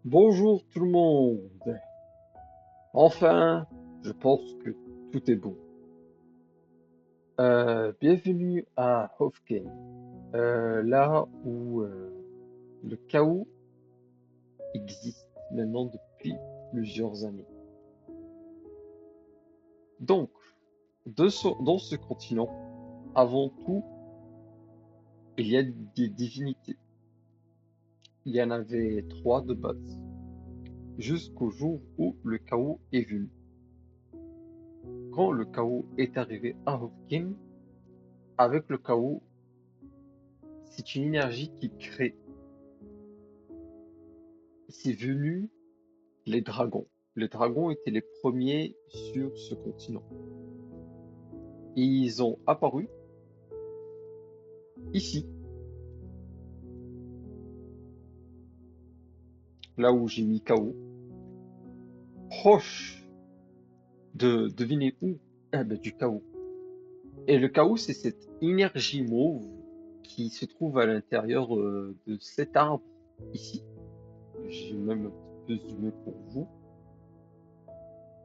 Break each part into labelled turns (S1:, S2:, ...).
S1: Bonjour tout le monde. Enfin, je pense que tout est bon. Bienvenue à Hofken, là où le chaos existe maintenant depuis plusieurs années. Donc, dans ce continent, avant tout, il y a des divinités. Il y en avait trois de base, jusqu'au jour où le chaos est venu. Quand le chaos est arrivé à Hofken, avec le chaos, c'est une énergie qui crée. C'est venu les dragons. Les dragons étaient les premiers sur ce continent. Et ils ont apparu ici, là où j'ai mis KO, proche de, devinez où? Ah ben, du chaos. Et le chaos, c'est cette énergie mauve qui se trouve à l'intérieur de cet arbre ici. J'ai même un petit peu zoomé pour vous.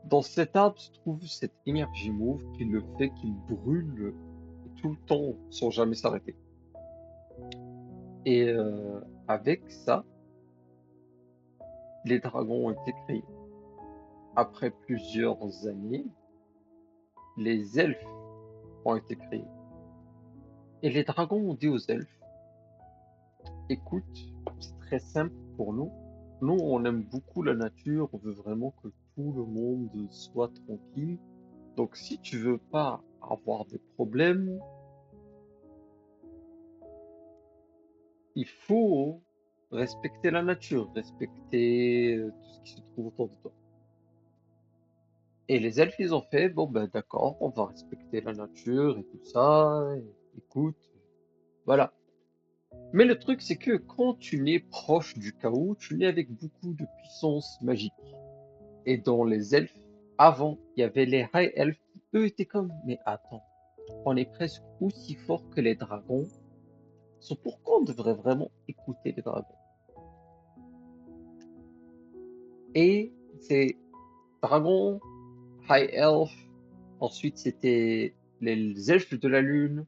S1: Dans cet arbre se trouve cette énergie mauve qui le fait qu'il brûle tout le temps sans jamais s'arrêter. Et avec ça, les dragons ont été créés. Après plusieurs années, les elfes ont été créés. Et les dragons ont dit aux elfes, écoute, c'est très simple pour nous. Nous, on aime beaucoup la nature, on veut vraiment que tout le monde soit tranquille. Donc si tu veux pas avoir des problèmes, il faut respecter la nature, respecter tout ce qui se trouve autour de toi. Et les elfes, ils ont fait, bon ben d'accord, on va respecter la nature et tout ça, écoute, voilà. Mais le truc, c'est que quand tu nais proche du chaos, tu nais avec beaucoup de puissance magique. Et dans les elfes, avant, il y avait les high elfes qui, eux, étaient comme, mais attends, on est presque aussi fort que les dragons. So, pourquoi on devrait vraiment écouter les dragons? Et ces dragons, high elfes, ensuite c'était les elfes de la lune,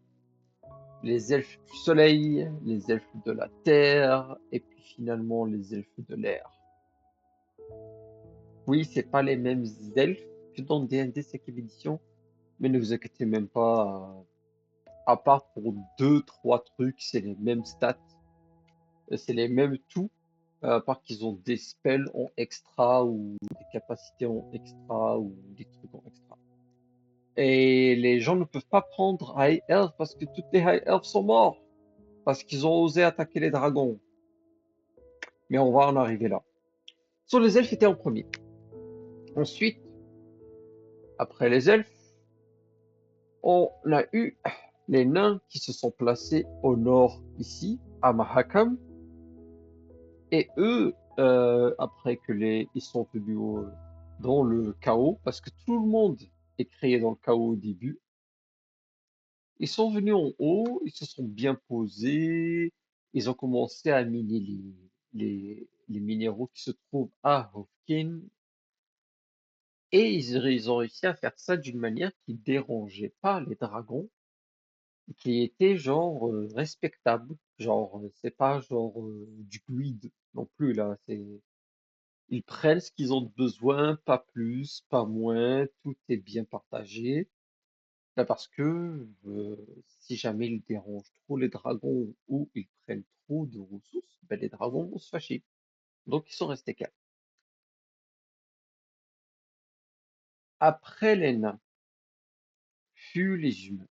S1: les elfes du soleil, les elfes de la terre, et puis finalement les elfes de l'air. Oui, c'est pas les mêmes elfes que dans D&D 5e édition, mais ne vous inquiétez même pas, à part pour deux, trois trucs, c'est les mêmes stats, c'est les mêmes tout, à part qu'ils ont des spells en extra ou des capacités en extra ou des trucs en extra. Et les gens ne peuvent pas prendre High Elf parce que toutes les High Elves sont morts, parce qu'ils ont osé attaquer les dragons. Mais on va en arriver là. Sur les elfes étaient en premier. Ensuite, après les elfes, on a eu les nains qui se sont placés au nord ici, à Mahakam, et eux, après que ils sont venus dans le chaos, parce que tout le monde est créé dans le chaos au début, ils sont venus en haut, ils se sont bien posés, ils ont commencé à miner les minéraux qui se trouvent à Hofkin, et ils ont réussi à faire ça d'une manière qui dérangeait pas les dragons, qui était genre respectable. Genre, c'est pas genre du greed non plus là. Ils prennent ce qu'ils ont besoin, pas plus, pas moins. Tout est bien partagé. Là, parce que si jamais ils dérangent trop les dragons ou ils prennent trop de ressources, ben, les dragons vont se fâcher. Donc ils sont restés calmes. Après les nains, fut les humains.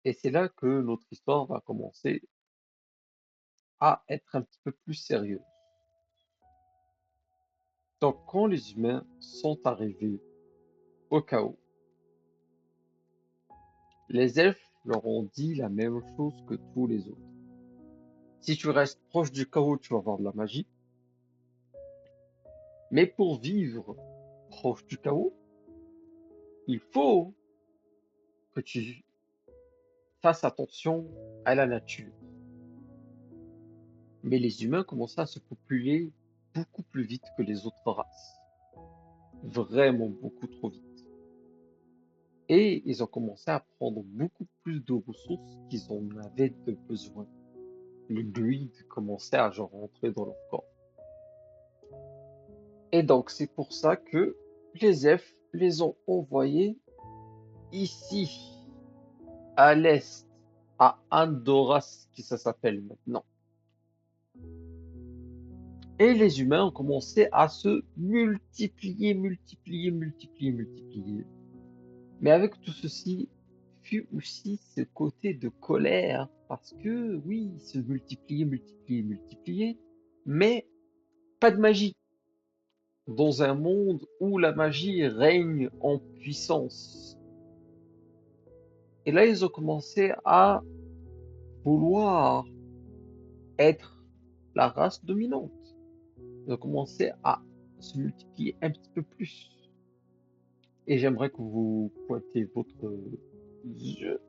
S1: Et c'est là que notre histoire va commencer à être un petit peu plus sérieuse. Donc, quand les humains sont arrivés au chaos, les elfes leur ont dit la même chose que tous les autres. Si tu restes proche du chaos, tu vas avoir de la magie. Mais pour vivre proche du chaos, il faut que tu fasses attention à la nature. Mais les humains commençaient à se populer beaucoup plus vite que les autres races. Vraiment beaucoup trop vite. Et ils ont commencé à prendre beaucoup plus de ressources qu'ils en avaient de besoin. Le greed commençait à genre rentrer dans leur corps. Et donc c'est pour ça que les elfes les ont envoyés ici, à l'est, à Andoras, qui ça s'appelle maintenant. Et les humains ont commencé à se multiplier, multiplier, multiplier, multiplier. Mais avec tout ceci, fut aussi ce côté de colère, parce que oui, se multiplier, multiplier, multiplier, mais pas de magie. Dans un monde où la magie règne en puissance. Et là, ils ont commencé à vouloir être la race dominante. Ils ont commencé à se multiplier un petit peu plus. Et j'aimerais que vous pointez votre yeux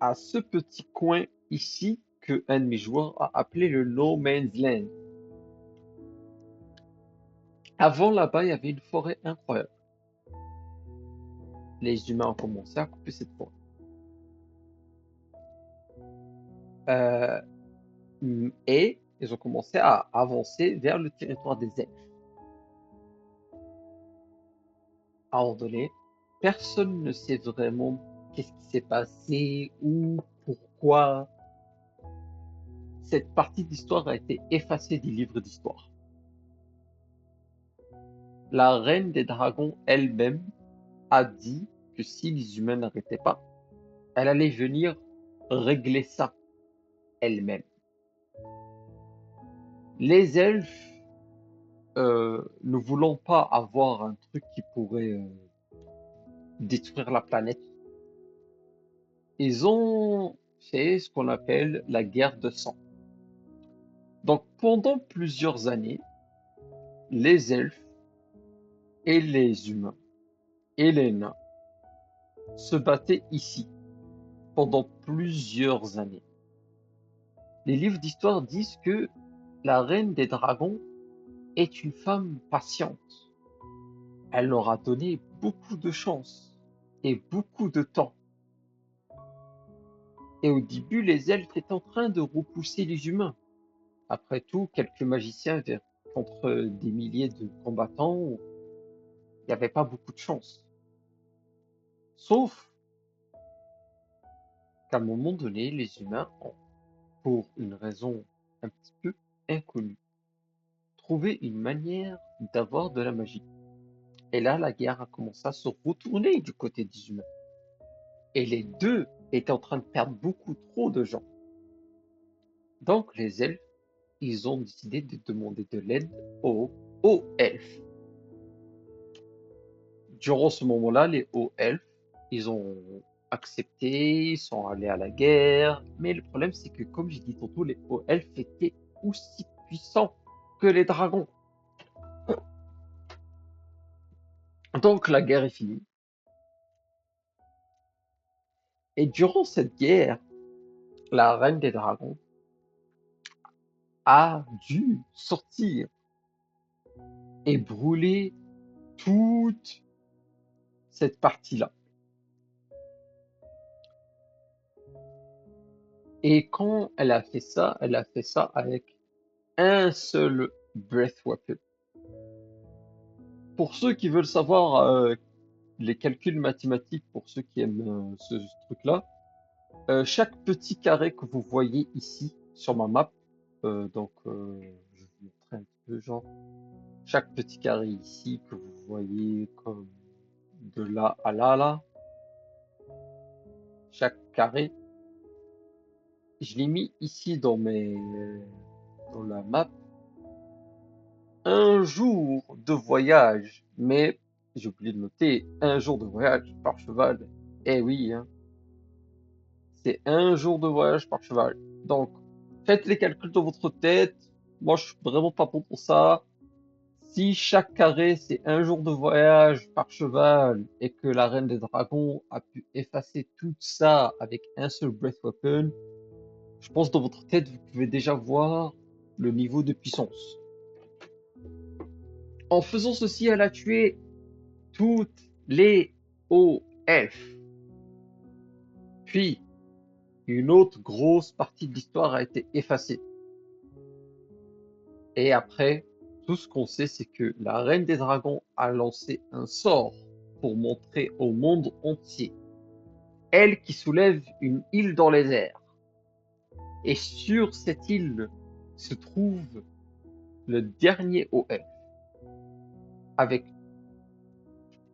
S1: à ce petit coin ici que un de mes joueurs a appelé le No Man's Land. Avant là-bas, il y avait une forêt incroyable. Les humains ont commencé à couper cette forêt. Euh, et ils ont commencé à avancer vers le territoire des elfes. À un moment donné, personne ne sait vraiment qu'est-ce qui s'est passé ou pourquoi cette partie d'histoire a été effacée des livres d'histoire. La reine des dragons elle-même a dit que si les humains n'arrêtaient pas, elle allait venir régler ça elle-même. Les elfes, ne voulant pas avoir un truc qui pourrait détruire la planète, ils ont fait ce qu'on appelle la guerre de sang. Donc pendant plusieurs années, les elfes et les humains et les nains se battaient ici pendant plusieurs années. Les livres d'histoire disent que la reine des dragons est une femme patiente. Elle leur a donné beaucoup de chance et beaucoup de temps. Et au début, les elfes étaient en train de repousser les humains. Après tout, quelques magiciens contre des milliers de combattants, il n'y avait pas beaucoup de chance. Sauf qu'à un moment donné, les humains ont, pour une raison un petit peu inconnue, trouvé une manière d'avoir de la magie. Et là, la guerre a commencé à se retourner du côté des humains. Et les deux étaient en train de perdre beaucoup trop de gens. Donc les elfes, ils ont décidé de demander de l'aide aux elfes. Durant ce moment-là, les hauts elfes, ils ont accepté, ils sont allés à la guerre. Mais le problème, c'est que, comme j'ai dit tantôt, les hauts elfes étaient aussi puissants que les dragons. Donc la guerre est finie. Et durant cette guerre, la reine des dragons a dû sortir et brûler toute cette partie-là. Et quand elle a fait ça avec un seul Breath Weapon. Pour ceux qui veulent savoir les calculs mathématiques, pour ceux qui aiment ce truc-là, chaque petit carré que vous voyez ici sur ma map, je vais vous montrer un petit peu, genre, chaque petit carré ici que vous voyez comme de là à là, chaque carré, je l'ai mis ici dans la map, un jour de voyage, mais j'ai oublié de noter, un jour de voyage par cheval. Eh oui, hein, c'est un jour de voyage par cheval. Donc, faites les calculs dans votre tête. Moi, je suis vraiment pas bon pour ça. Si chaque carré, c'est un jour de voyage par cheval et que la Reine des Dragons a pu effacer tout ça avec un seul Breath Weapon, je pense dans votre tête, vous pouvez déjà voir le niveau de puissance. En faisant ceci, elle a tué toutes les hauts elfes. Puis, une autre grosse partie de l'histoire a été effacée. Et après, tout ce qu'on sait, c'est que la Reine des Dragons a lancé un sort pour montrer au monde entier. Elle qui soulève une île dans les airs. Et sur cette île se trouve le dernier OF, avec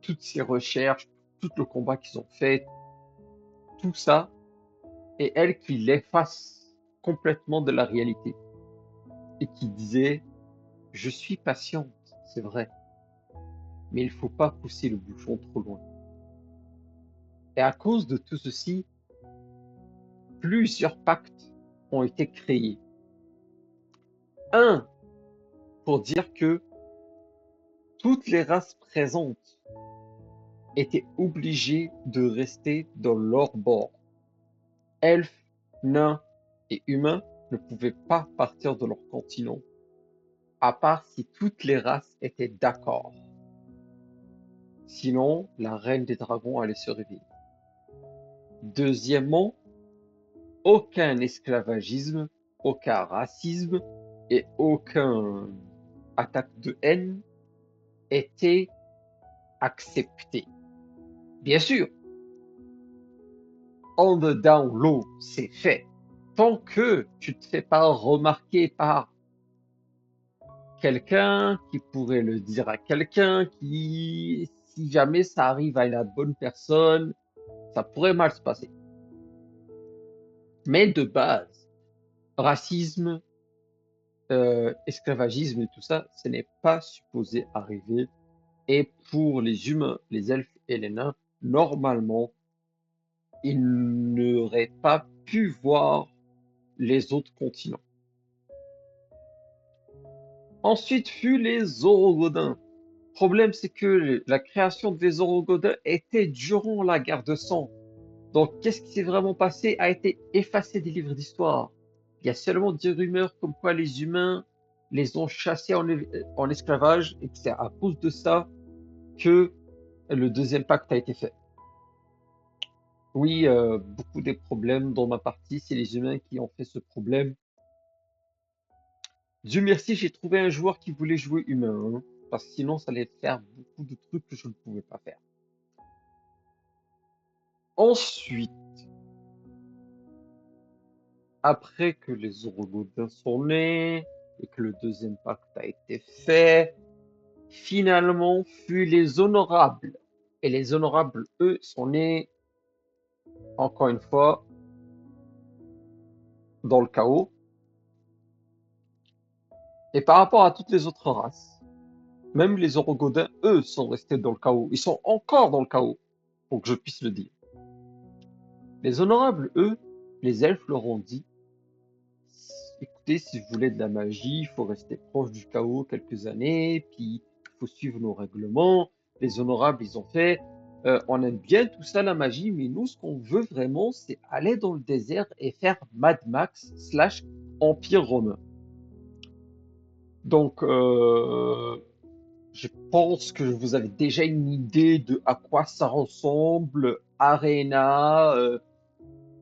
S1: toutes ses recherches, tout le combat qu'ils ont fait, tout ça, et elle qui l'efface complètement de la réalité. Et qui disait, je suis patiente, c'est vrai, mais il ne faut pas pousser le bouchon trop loin. Et à cause de tout ceci, plusieurs pactes ont été créés. Un, pour dire que toutes les races présentes étaient obligées de rester dans leur bord. Elfes, nains et humains ne pouvaient pas partir de leur continent, à part si toutes les races étaient d'accord. Sinon, la reine des dragons allait se réveiller. Deuxièmement, aucun esclavagisme, aucun racisme et aucun attaque de haine était accepté. Bien sûr, en dedans l'eau, c'est fait. Tant que tu te fais pas remarquer par quelqu'un qui pourrait le dire à quelqu'un qui, si jamais ça arrive à la bonne personne, ça pourrait mal se passer. Mais de base, racisme, esclavagisme et tout ça, ce n'est pas supposé arriver. Et pour les humains, les elfes et les nains, normalement, ils n'auraient pas pu voir les autres continents. Ensuite fut les Orogodins. Problème, c'est que la création des Orogodins était durant la guerre de sang. Donc, qu'est-ce qui s'est vraiment passé a été effacé des livres d'histoire. Il y a seulement des rumeurs comme quoi les humains les ont chassés en esclavage et que c'est à cause de ça que le deuxième pacte a été fait. Oui, beaucoup des problèmes dans ma partie, c'est les humains qui ont fait ce problème. Dieu merci, j'ai trouvé un joueur qui voulait jouer humain, hein, parce que sinon ça allait faire beaucoup de trucs que je ne pouvais pas faire. Ensuite, après que les Orogodins sont nés et que le deuxième pacte a été fait, finalement fut les Honorables. Et les Honorables, eux, sont nés, encore une fois, dans le chaos. Et par rapport à toutes les autres races, même les Orogodins, eux, sont restés dans le chaos. Ils sont encore dans le chaos, pour que je puisse le dire. Les Honorables, eux, les elfes leur ont dit, écoutez, si vous voulez de la magie, il faut rester proche du chaos quelques années, puis il faut suivre nos règlements. Les honorables, ils ont fait, on aime bien tout ça, la magie, mais nous, ce qu'on veut vraiment, c'est aller dans le désert et faire Mad Max / Empire romain. Donc, je pense que vous avez déjà une idée de à quoi ça ressemble, Arena,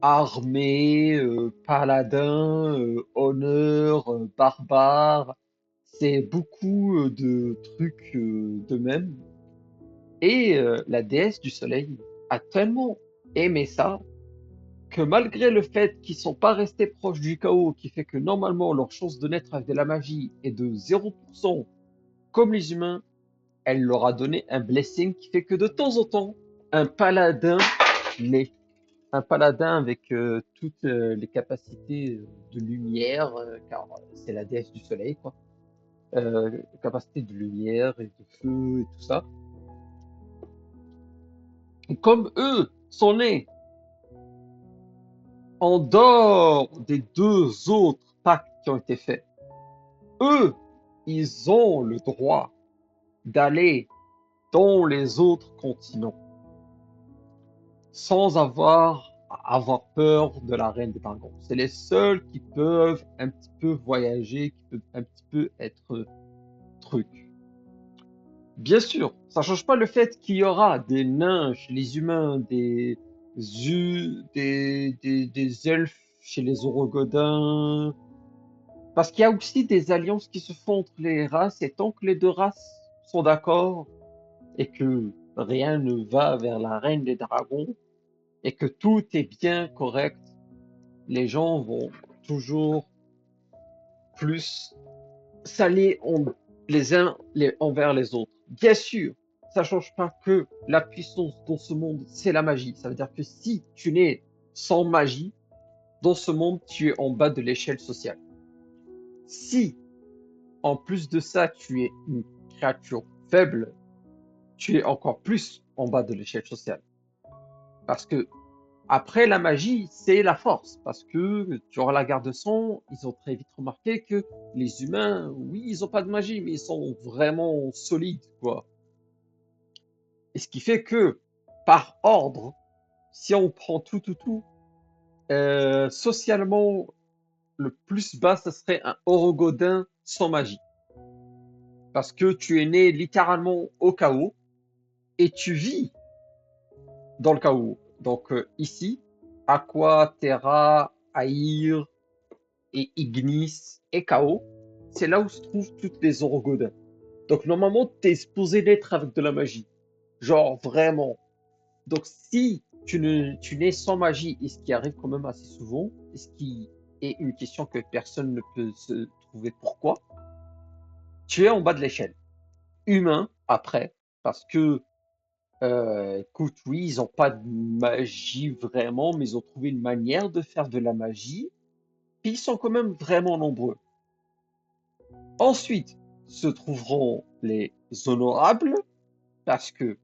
S1: armée, paladin, honneur, barbare. C'est beaucoup de trucs de même. Et la déesse du soleil a tellement aimé ça que malgré le fait qu'ils sont pas restés proches du chaos, qui fait que normalement leur chance de naître avec de la magie est de 0%, comme les humains, elle leur a donné un blessing qui fait que de temps en temps, un paladin naît. Un paladin avec toutes les capacités de lumière, car c'est la déesse du soleil, quoi. Capacité de lumière et de feu et tout ça. Et comme eux sont nés en dehors des deux autres pactes qui ont été faits, eux, ils ont le droit d'aller dans les autres continents sans avoir peur de la reine des dragons. C'est les seuls qui peuvent un petit peu voyager, qui peuvent un petit peu être truc. Bien sûr, ça change pas le fait qu'il y aura des nains chez les humains, des elfes chez les orogodins, parce qu'il y a aussi des alliances qui se font entre les races, et tant que les deux races sont d'accord, et que rien ne va vers la reine des dragons, et que tout est bien correct, les gens vont toujours plus s'allier envers les autres. Bien sûr, ça change pas que la puissance dans ce monde, c'est la magie. Ça veut dire que si tu n'es sans magie, dans ce monde, tu es en bas de l'échelle sociale. Si, en plus de ça, tu es une créature faible, tu es encore plus en bas de l'échelle sociale. Parce que après la magie, c'est la force. Parce que durant la guerre de sang, ils ont très vite remarqué que les humains, oui, ils ont pas de magie, mais ils sont vraiment solides, quoi. Et ce qui fait que, par ordre, si on prend tout, socialement, le plus bas, ce serait un Orogodin sans magie. Parce que tu es né littéralement au chaos et tu vis dans le chaos. Donc ici, Aqua, Terra, Air et Ignis et Chaos, c'est là où se trouvent toutes les Orogodins. Donc normalement, t'es supposé naître avec de la magie. Genre vraiment. Donc si tu nais sans magie, et ce qui arrive quand même assez souvent, et ce qui est une question que personne ne peut se trouver pourquoi, tu es en bas de l'échelle. Humain, après, parce que, écoute, oui, ils n'ont pas de magie vraiment, mais ils ont trouvé une manière de faire de la magie, puis ils sont quand même vraiment nombreux. Ensuite, se trouveront les honorables, parce que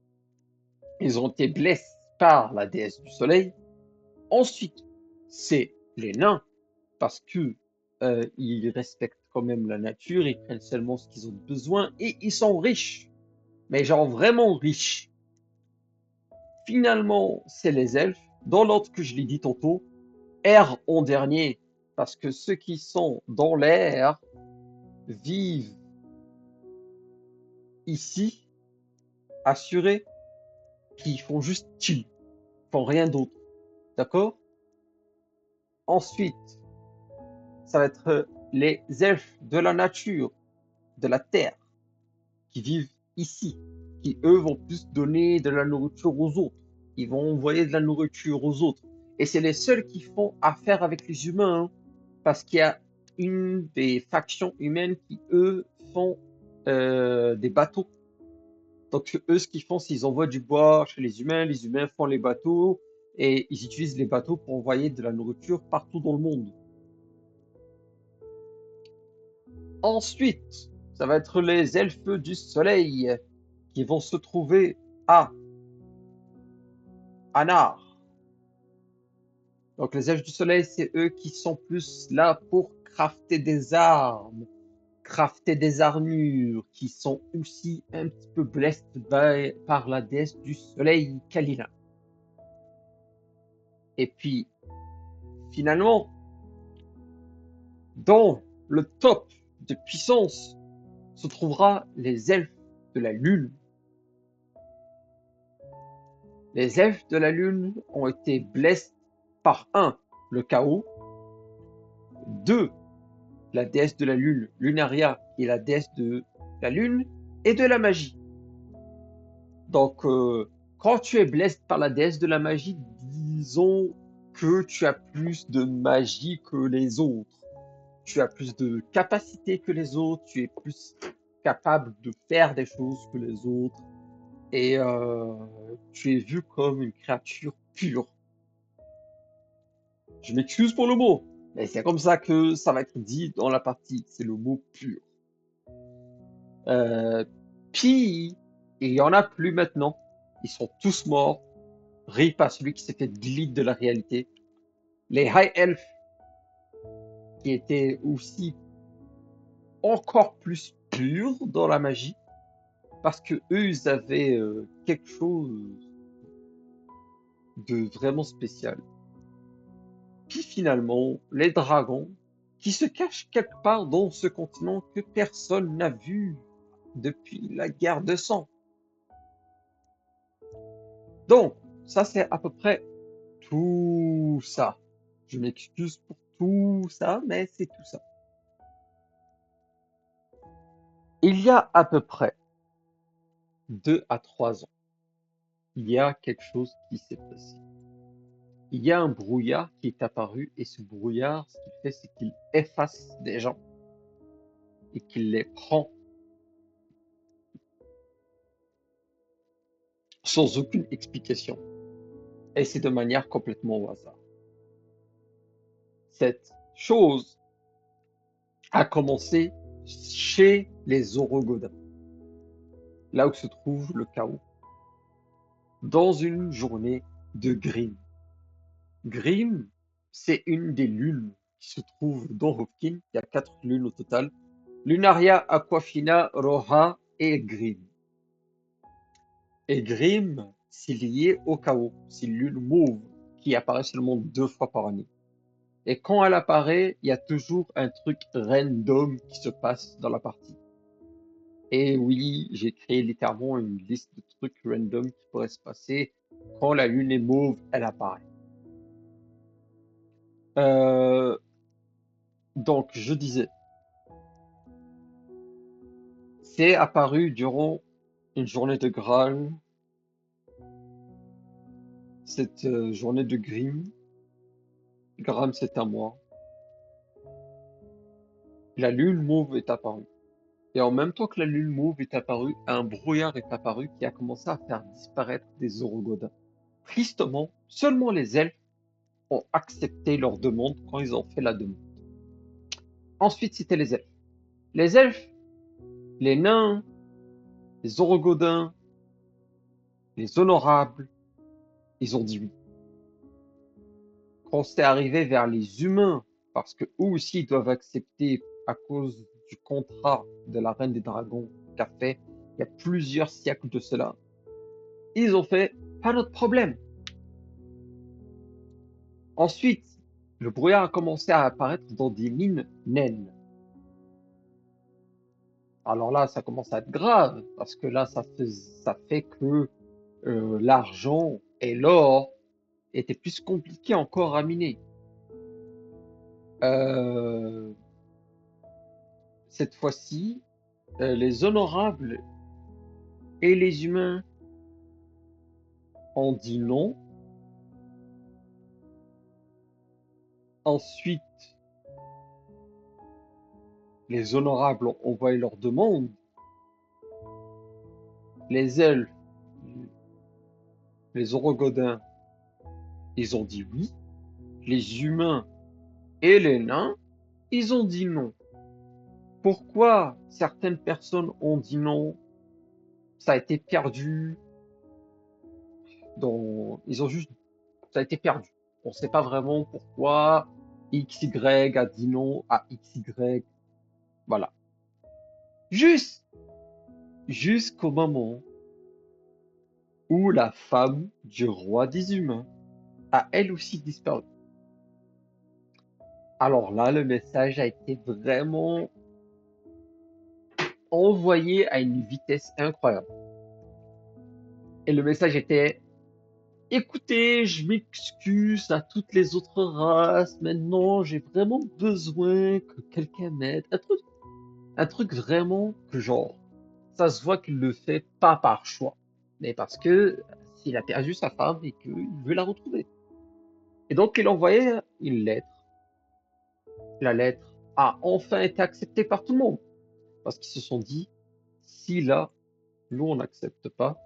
S1: ils ont été blessés par la déesse du soleil. Ensuite, c'est les nains, parce que ils respectent quand même la nature, ils prennent seulement ce qu'ils ont besoin et ils sont riches, mais genre vraiment riches. Finalement, c'est les elfes, dans l'ordre que je l'ai dit tantôt, air en dernier, parce que ceux qui sont dans l'air vivent ici, assurés, qui font juste chill, font rien d'autre, d'accord? Ensuite, ça va être les elfes de la nature, de la terre, qui vivent ici, qui eux vont plus donner de la nourriture aux autres. Ils vont envoyer de la nourriture aux autres. Et c'est les seuls qui font affaire avec les humains, hein, parce qu'il y a une des factions humaines qui, eux, font des bateaux. Donc eux, ce qu'ils font, c'est qu'ils envoient du bois chez les humains font les bateaux, et ils utilisent les bateaux pour envoyer de la nourriture partout dans le monde. Ensuite, ça va être les elfes du soleil qui vont se trouver à Anar. Donc les elfes du soleil, c'est eux qui sont plus là pour crafter des armes, crafter des armures, qui sont aussi un petit peu blessed par la déesse du soleil, Kalina. Et puis, finalement, dans le top de puissance se trouvera les elfes de la lune. Les elfes de la lune ont été blessed par un, le chaos, 2, la déesse de la lune, Lunaria, qui est la déesse de la lune, et de la magie. Donc, quand tu es blessé par la déesse de la magie, disons que tu as plus de magie que les autres. Tu as plus de capacité que les autres, tu es plus capable de faire des choses que les autres, et tu es vu comme une créature pure. Je m'excuse pour le mot, mais c'est comme ça que ça va être dit dans la partie, c'est le mot pur. Euh, Puis, il y en a plus maintenant. Ils sont tous morts. RIP à celui qui s'est fait delete de la réalité. Les High Elves, qui étaient aussi encore plus purs dans la magie, parce que eux, ils avaient quelque chose de vraiment spécial. Puis finalement, les dragons, qui se cachent quelque part dans ce continent que personne n'a vu. depuis la guerre de sang. Donc, ça c'est à peu près tout ça. Je m'excuse pour tout ça, mais c'est tout ça. Il y a à peu près 2 à 3 ans, il y a quelque chose qui s'est passé. Il y a un brouillard qui est apparu et ce brouillard, ce qu'il fait, c'est qu'il efface des gens et qu'il les prend sans aucune explication. Et c'est de manière complètement au hasard. Cette chose a commencé chez les Orogoda, là où se trouve le chaos, dans une journée de Grimm. Grimm, c'est une des lunes qui se trouve dans Hovkin. Il y a 4 lunes au total. Lunaria, Aquafina, Roja et Grimm. Et Grimm, c'est lié au chaos. C'est une lune mauve qui apparaît seulement 2 fois par année. Et quand elle apparaît, il y a toujours un truc random qui se passe dans la partie. Et oui, j'ai créé littéralement une liste de trucs random qui pourraient se passer quand la lune est mauve, elle apparaît. Euh, donc, je disais, c'est apparu durant une journée de Graal, cette journée de Grimm. Gram, c'est un mois. La lune mauve est apparue. Et en même temps que la lune mauve est apparue, un brouillard est apparu qui a commencé à faire disparaître des Orogoda. Tristement, seulement les elfes ont accepté leur demande quand ils ont fait la demande. Ensuite, c'était les elfes. Les elfes, les nains, les Orogodins, les honorables, ils ont dit oui. Quand c'est arrivé vers les humains, parce que eux aussi ils doivent accepter à cause du contrat de la Reine des Dragons qu'a fait il y a plusieurs siècles de cela, ils ont fait pas notre problème. Ensuite, le brouillard a commencé à apparaître dans des mines naines. Alors là, ça commence à être grave, parce que là, ça fait que l'argent et l'or étaient plus compliqués encore à miner. Euh, cette fois-ci, les honorables et les humains ont dit non. Ensuite, les honorables ont envoyé leur demande. Les elfes, les orogodins, ils ont dit oui. Les humains et les nains, ils ont dit non. Pourquoi certaines personnes ont dit non? Ça a été perdu ils ont juste, ça a été perdu. On ne sait pas vraiment pourquoi XY a dit non à XY. Voilà. Juste, jusqu'au moment où la femme du roi des humains a elle aussi disparu. Alors là, le message a été vraiment envoyé à une vitesse incroyable. Et le message était, écoutez, je m'excuse à toutes les autres races, maintenant j'ai vraiment besoin que quelqu'un m'aide. Un truc vraiment que genre, ça se voit qu'il le fait pas par choix, mais parce que s'il a perdu sa femme et qu'il veut la retrouver. Et donc il envoyait une lettre. La lettre a enfin été acceptée par tout le monde. Parce qu'ils se sont dit, si là, nous on n'accepte pas,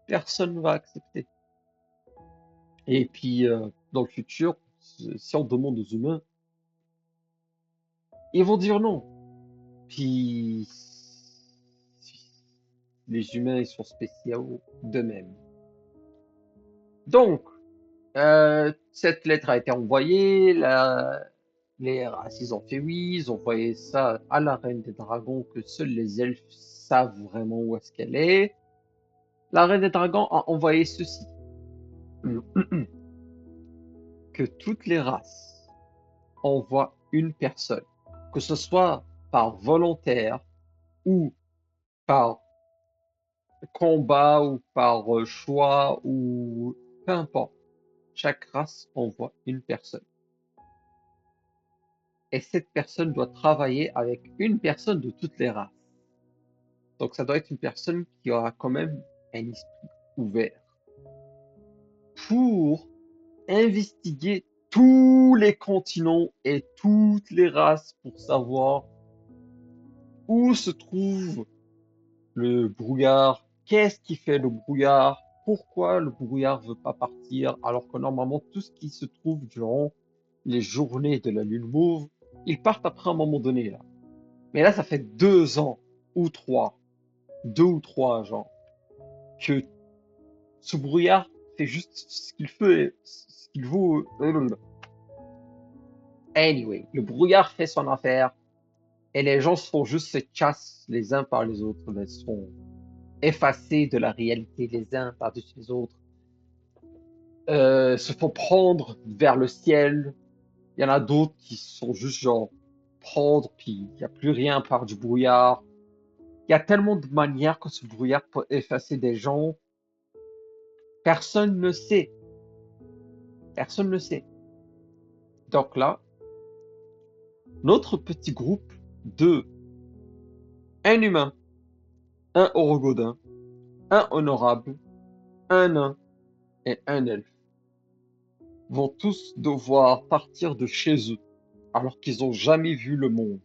S1: personne ne va accepter. Et puis, dans le futur, si on demande aux humains, ils vont dire non. Puis, les humains, ils sont spéciaux d'eux-mêmes. Donc, cette lettre a été envoyée, les races, ils ont fait oui, ils ont envoyé ça à la Reine des Dragons, que seuls les elfes savent vraiment où est-ce qu'elle est. La Reine des Dragons a envoyé ceci. Que toutes les races envoient une personne, que ce soit par volontaire ou par combat ou par choix ou peu importe. Chaque race envoie une personne. Et cette personne doit travailler avec une personne de toutes les races. Donc ça doit être une personne qui aura quand même un esprit ouvert pour investiguer tous les continents et toutes les races pour savoir où se trouve le brouillard, qu'est-ce qui fait le brouillard, pourquoi le brouillard veut pas partir, alors que normalement tout ce qui se trouve durant les journées de la lune mauve, ils partent après un moment donné là. Mais là, ça fait 2 ans ou 3, 2 ou 3 genre, que ce brouillard fait juste ce qu'il fait, ce qu'il vaut. Anyway, le brouillard fait son affaire et les gens se font juste se chasse les uns par les autres, ils se font effacer de la réalité les uns par-dessus les autres, se font prendre vers le ciel. Il y en a d'autres qui sont juste genre prendre, puis il n'y a plus rien à part du brouillard. Il y a tellement de manières que ce brouillard peut effacer des gens. Personne ne sait. Personne ne sait. Donc là, notre petit groupe de un humain, un orogodin, un honorable, un nain et un elfe vont tous devoir partir de chez eux alors qu'ils n'ont jamais vu le monde.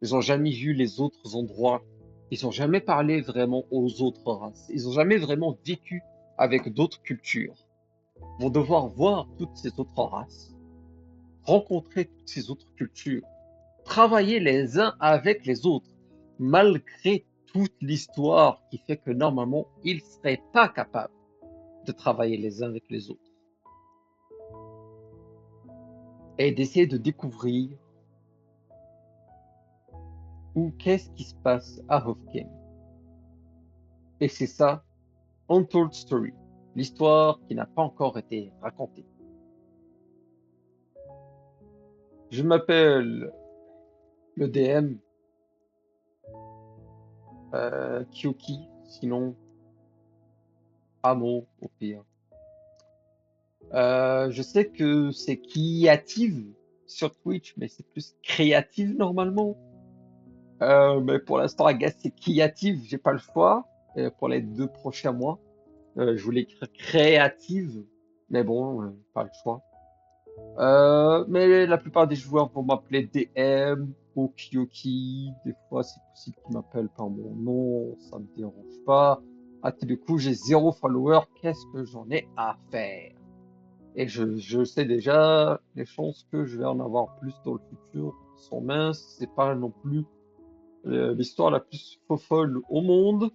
S1: Ils n'ont jamais vu les autres endroits. Ils n'ont jamais parlé vraiment aux autres races. Ils n'ont jamais vraiment vécu avec d'autres cultures. Ils vont devoir voir toutes ces autres races, rencontrer toutes ces autres cultures, travailler les uns avec les autres, malgré toute l'histoire qui fait que normalement, ils ne seraient pas capables de travailler les uns avec les autres et d'essayer de découvrir où qu'est-ce qui se passe à Hofken. Et c'est ça, Untold Story, l'histoire qui n'a pas encore été racontée. Je m'appelle le DM, Kyoki, sinon Amo au pire. Je sais que c'est créative sur Twitch, mais c'est plus créative normalement. Mais pour l'instant, I guess c'est créative, j'ai pas le choix. Pour les 2 prochains mois, je voulais écrire créative, mais bon, pas le choix. Mais la plupart des joueurs vont m'appeler DM ou Kyoki. Des fois, c'est possible qu'ils m'appellent par mon nom, ça me dérange pas. Ah, du coup, j'ai 0 follower, qu'est-ce que j'en ai à faire? Et je sais déjà les chances que je vais en avoir plus dans le futur sont minces. C'est pas non plus l'histoire la plus folle au monde.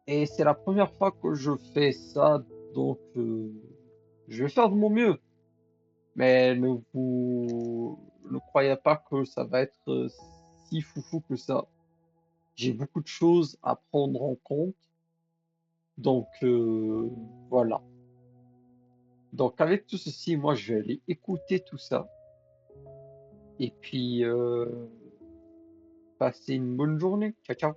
S1: Et c'est la première fois que je fais ça, donc je vais faire de mon mieux. Mais ne croyez pas que ça va être si foufou que ça. J'ai beaucoup de choses à prendre en compte. Donc voilà. Donc avec tout ceci, moi je vais aller écouter tout ça. Et puis passer une bonne journée. Ciao, ciao.